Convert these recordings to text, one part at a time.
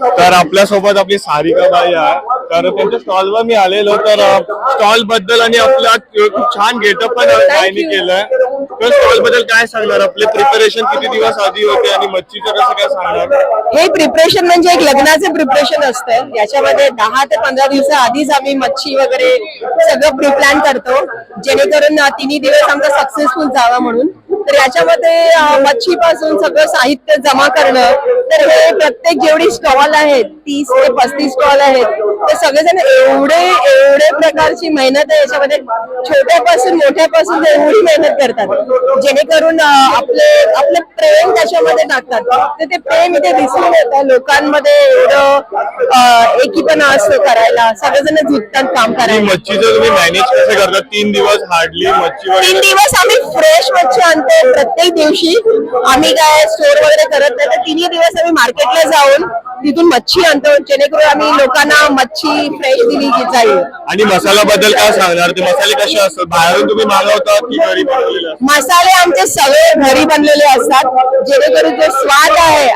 तर आपल्या सोबत आपली सारिका बाई आहे. तर त्यांच्या स्टॉलवर मी आलेलो. तर स्टॉल बद्दल आणि आपला खूप छान गेटअप पण बाईने केलंय. तर स्टॉल बद्दल काय सांगणार? आपले प्रिपरेशन किती दिवस आधी होते आणि मच्छीचं कसं काय सांगणार? हे प्रिपरेशन म्हणजे एक लग्नाचं प्रिपरेशन असतं. याच्यामध्ये 10 ते 15 दिवसा आधीच आम्ही मच्छी वगैरे सगळं प्रिप्लॅन करतो, जेणेकरून तिन्ही दिवस आमचा सक्सेसफुल जावा म्हणून. तर याच्यामध्ये मच्छी पासून सगळं साहित्य जमा करणं, तर हे प्रत्येक जेवढी स्टॉल आहेत 30 ते 35 स्टॉल आहेत, ते सगळेजण एवढे प्रकारची मेहनत आहे याच्यामध्ये. छोट्यापासून मोठ्यापासून ते एवढी मेहनत करतात, जेणेकरून आपलं प्रेम त्याच्यामध्ये टाकतात. तर ते प्रेम इथे दिसून येतं लोकांमध्ये. एवढं एकीपणा असतो करायला, सगळेजण झुकतात काम करायला. मच्छीचं तुम्ही मॅनेज कसं करता? 3 दिवस हार्डली मच्छी 3 दिवस आम्ही फ्रेश मच्छी आणतो प्रत्येक दिवशी. आम्ही काय स्टोर वगैरे करत नाही, तर 3 दिवस आम्ही मार्केटला जाऊन तिथून मच्छी आणतो, जेणेकरून आम्ही लोकांना मच्छी फ्रेश दिली जाईल. आणि मसाला बद्दल काय सांगणार? ते मसाले कसे असतात? बाहेरून तुम्ही मागवतात की घरी बनवलेले? मसाले आमचे सगळे घरी बनलेले असतात, जेणेकरून जो स्वाद आहे,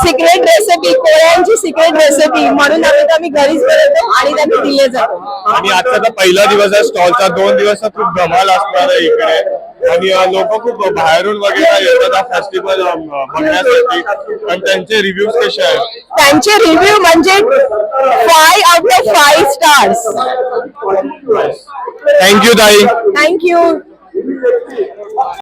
सिक्रेट रेसिपी, कोळ्यांची सिक्रेट रेसिपी म्हणून आम्ही घरीच बनवतो आणि त्यांना दिले जातो. आणि आजचा पहिला दिवस आहे स्टॉलचा. 2 दिवस खूप धमाल असणार आहे इकडे आणि लोक खूप बाहेरून वगैरे येतात हा फेस्टिवल बघण्यासाठी. आणि त्यांचे रिव्ह्यूज कसे आहेत? त्यांचे रिव्ह्यू म्हणजे 5 out of 5 stars. थँक्यू ताई. थँक्यू.